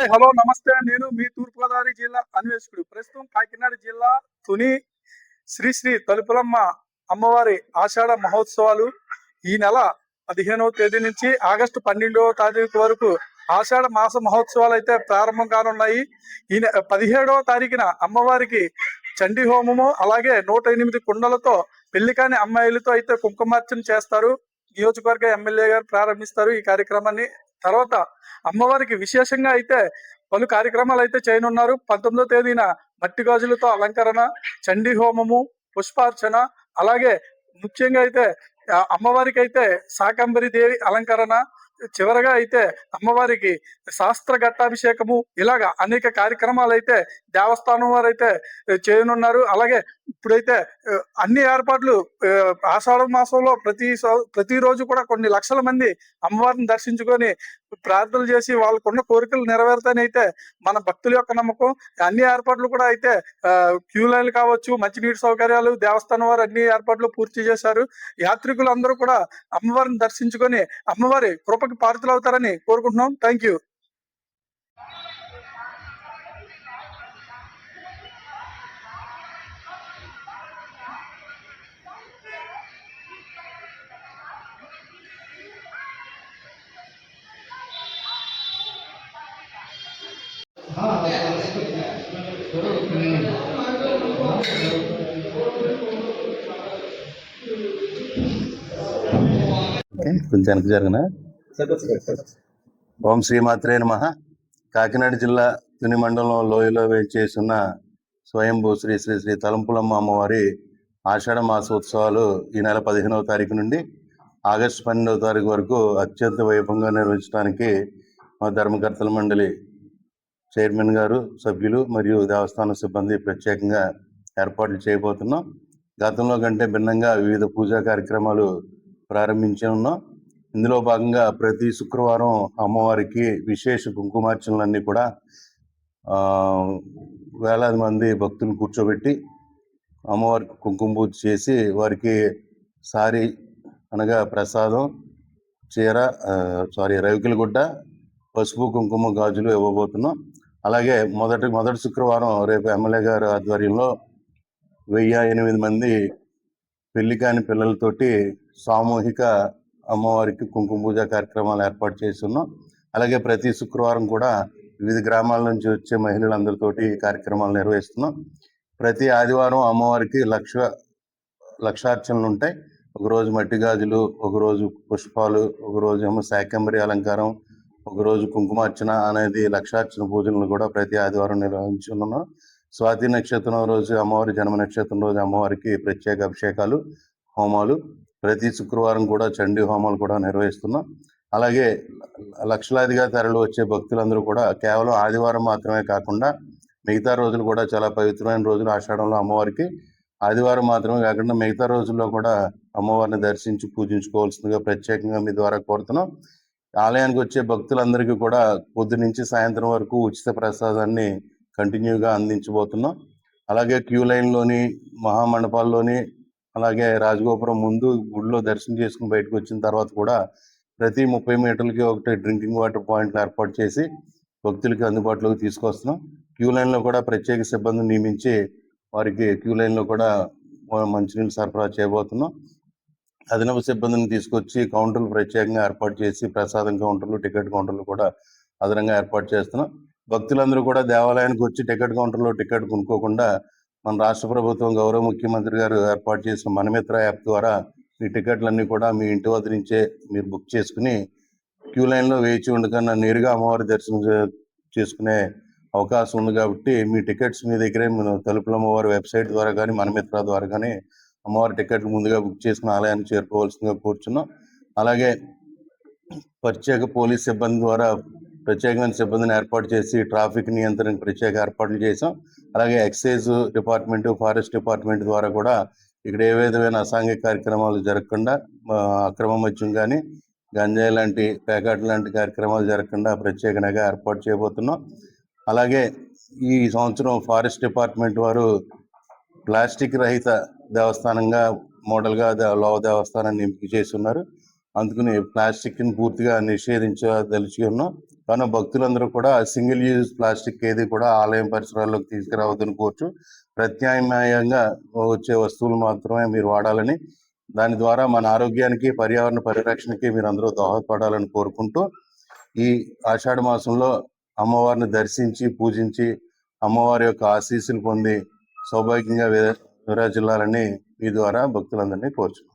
Hello నమస్తే. నేను మీ తూర్పుగోదావరి జిల్లా అన్వేషకుడు. ప్రస్తుతం కాకినాడ జిల్లా తుని శ్రీ శ్రీ తలుపులమ్మ అమ్మవారి ఆషాఢ మహోత్సవాలు ఈ నెల 15వ తేదీ నుంచి ఆగస్టు 12వ తారీఖు వరకు ఆషాఢ మాస మహోత్సవాలు అయితే ప్రారంభం కానున్నాయి. ఈ 17వ తారీఖున అమ్మవారికి చండీ హోమము, అలాగే 108 కుండలతో పెళ్లి కాని అమ్మాయిలతో అయితే కుంకుమార్చన చేస్తారు. నియోజకవర్గ ఎమ్మెల్యే గారు ప్రారంభిస్తారు ఈ కార్యక్రమాన్ని. తర్వాత అమ్మవారికి విశేషంగా అయితే పలు కార్యక్రమాలు అయితే చేయనున్నారు. 19వ తేదీన మట్టి గాజులతో అలంకరణ, చండీ హోమము, పుష్పార్చన, అలాగే ముఖ్యంగా అయితే అమ్మవారికి అయితే శాకంబరి దేవి అలంకరణ, చివరగా అయితే అమ్మవారికి శాస్త్ర ఘట్టాభిషేకము, ఇలాగా అనేక కార్యక్రమాలు అయితే దేవస్థానం వారు అయితే చేయనున్నారు. అలాగే ఇప్పుడైతే అన్ని ఏర్పాట్లు ఆషాఢ మాసంలో ప్రతిరోజు కూడా కొన్ని లక్షల మంది అమ్మవారిని దర్శించుకొని ప్రార్థనలు చేసి వాళ్ళకున్న కోరికలు నెరవేరుతాయని అయితే మన భక్తుల యొక్క నమ్మకం. అన్ని ఏర్పాట్లు కూడా అయితే క్యూ లైన్లు కావచ్చు, మంచినీటి సౌకర్యాలు దేవస్థానం వారు అన్ని ఏర్పాట్లు పూర్తి చేశారు. యాత్రికులు అందరూ కూడా అమ్మవారిని దర్శించుకొని అమ్మవారి కృపకి పాత్రలు అవుతారని కోరుకుంటున్నాం. Thank you. కొంచెం వెనక్కి జరగనా. ఓం శ్రీమాత్రే నమః. కాకినాడ జిల్లా తుని మండలం లోయలో వేచేస్తున్న స్వయంభూ శ్రీ శ్రీ శ్రీ తలంపులమ్మ అమ్మవారి ఆషాఢ మాసోత్సవాలు ఈ నెల 15వ తారీఖు నుండి ఆగస్టు 12వ తారీఖు వరకు అత్యంత వైభవంగా నిర్వహించడానికి మా ధర్మకర్తల మండలి చైర్మన్ గారు, సభ్యులు మరియు దేవస్థాన సిబ్బంది ప్రత్యేకంగా ఏర్పాట్లు చేయబోతున్నాం. గతంలో కంటే భిన్నంగా వివిధ పూజా కార్యక్రమాలు ప్రారంభించి ఉన్నాం. ఇందులో భాగంగా ప్రతి శుక్రవారం అమ్మవారికి విశేష కుంకుమార్చనలన్నీ కూడా వేలాది మంది భక్తులను కూర్చోబెట్టి అమ్మవారికి కుంకుమ పూజ చేసి వారికి సారీ అనగా ప్రసాదం, చీర రవికిల గుడ్డ, పసుపు, కుంకుమ, గాజులు ఇవ్వబోతున్నాం. అలాగే మొదటి శుక్రవారం రేపు ఎమ్మెల్యే గారి ఆధ్వర్యంలో 1008 మంది పెళ్లి కాని పిల్లలతోటి సామూహిక అమ్మవారికి కుంకుమ పూజ కార్యక్రమాలు ఏర్పాటు చేస్తున్నాం. అలాగే ప్రతి శుక్రవారం కూడా వివిధ గ్రామాల నుంచి వచ్చే మహిళలందరితోటి కార్యక్రమాలు నిర్వహిస్తున్నాం. ప్రతి ఆదివారం అమ్మవారికి లక్షార్చనలు ఉంటాయి. ఒకరోజు మట్టి గాజులు, ఒకరోజు పుష్పాలు, ఒకరోజు ఏమో శాకంబరి అలంకారం, ఒకరోజు కుంకుమార్చన అనేది లక్షార్చన పూజలను కూడా ప్రతి ఆదివారం నిర్వహించున్నాం. స్వాతి నక్షత్రం రోజు అమ్మవారి జన్మ నక్షత్రం రోజు అమ్మవారికి ప్రత్యేక అభిషేకాలు, హోమాలు, ప్రతి శుక్రవారం కూడా చండీ హోమాలు కూడా నిర్వహిస్తున్నాం. అలాగే లక్షలాదిగా తరలి వచ్చే భక్తులందరూ కూడా కేవలం ఆదివారం మాత్రమే కాకుండా మిగతా రోజులు కూడా చాలా పవిత్రమైన రోజులు. ఆషాఢంలో అమ్మవారికి ఆదివారం మాత్రమే కాకుండా మిగతా రోజుల్లో కూడా అమ్మవారిని దర్శించి పూజించుకోవాల్సిందిగా ప్రత్యేకంగా మీ ద్వారా కోరుతున్నాం. ఆలయానికి వచ్చే భక్తులందరికీ కూడా పొద్దు నుంచి సాయంత్రం వరకు ఉచిత ప్రసాదాన్ని కంటిన్యూగా అందించబోతున్నాం. అలాగే క్యూ లైన్లోని, మహామండపాల్లోని, అలాగే రాజగోపురం ముందు గుడిలో దర్శనం చేసుకుని బయటకు వచ్చిన తర్వాత కూడా ప్రతి 30 మీటర్లకి ఒకటి డ్రింకింగ్ వాటర్ పాయింట్లు ఏర్పాటు చేసి భక్తులకి అందుబాటులోకి తీసుకొస్తున్నాం. క్యూ లైన్లో కూడా ప్రత్యేక సిబ్బందిని నియమించి వారికి క్యూ లైన్లో కూడా మంచినీళ్ళు సరఫరా చేయబోతున్నాం. అదనపు సిబ్బందిని తీసుకొచ్చి కౌంటర్లు ప్రత్యేకంగా ఏర్పాటు చేసి ప్రసాదం కౌంటర్లు, టికెట్ కౌంటర్లు కూడా అదనంగా ఏర్పాటు చేస్తున్నాం. భక్తులందరూ కూడా దేవాలయానికి వచ్చి టికెట్ కౌంటర్లో టికెట్ కొనుక్కోకుండా మన రాష్ట్ర ప్రభుత్వం గౌరవ ముఖ్యమంత్రి గారు ఏర్పాటు చేసిన మనమిత్ర యాప్ ద్వారా ఈ టికెట్లన్నీ కూడా మీ ఇంటి వద్ద నుంచే మీరు బుక్ చేసుకుని క్యూ లైన్లో వేచి ఉండకన్నా నేరుగా అమ్మవారి దర్శనం చేసుకునే అవకాశం ఉంది. కాబట్టి మీ టికెట్స్ మీ దగ్గరే తలుపుల అమ్మవారి వెబ్సైట్ ద్వారా కానీ మనమిత్ర ద్వారా కానీ అమ్మవారి టికెట్లు ముందుగా బుక్ చేసుకుని ఆలయానికి చేరుకోవాల్సిందిగా కూర్చున్నాం. అలాగే ప్రత్యేక పోలీస్ సిబ్బంది ద్వారా ప్రత్యేకమైన సిబ్బందిని ఏర్పాటు చేసి ట్రాఫిక్ నియంత్రణకు ప్రత్యేక ఏర్పాట్లు చేసాం. అలాగే ఎక్సైజ్ డిపార్ట్మెంట్, ఫారెస్ట్ డిపార్ట్మెంట్ ద్వారా కూడా ఇక్కడ ఏ విధమైన అసాంఘిక కార్యక్రమాలు జరగకుండా, అక్రమ మద్యం కానీ, గంజాయి లాంటి, పేకాట లాంటి కార్యక్రమాలు జరగకుండా ప్రత్యేక నిఘా ఏర్పాటు చేయబోతున్నాం. అలాగే ఈ సంవత్సరం ఫారెస్ట్ డిపార్ట్మెంట్ వారు ప్లాస్టిక్ రహిత దేవస్థానంగా మోడల్గా లోవ దేవస్థానాన్ని ఎంపిక చేసి ఉన్నారు. అందుకని ప్లాస్టిక్ని పూర్తిగా నిషేధించదలిచి ఉన్నాం. కావున భక్తులందరూ కూడా సింగిల్ యూజ్ ప్లాస్టిక్ ఏది కూడా ఆలయం పరిసరాల్లోకి తీసుకురావద్దని కోరుచు, ప్రత్యామ్నాయంగా వచ్చే వస్తువులు మాత్రమే మీరు వాడాలని, దాని ద్వారా మన ఆరోగ్యానికి పర్యావరణ పరిరక్షణకి మీరు అందరూ దోహదపడాలని కోరుకుంటూ, ఈ ఆషాఢ మాసంలో అమ్మవారిని దర్శించి పూజించి అమ్మవారి యొక్క ఆశీస్సులు పొంది సౌభాగ్యంగా విరాజిల్లాలని మీ ద్వారా భక్తులందరినీ కోరుచున్నాను.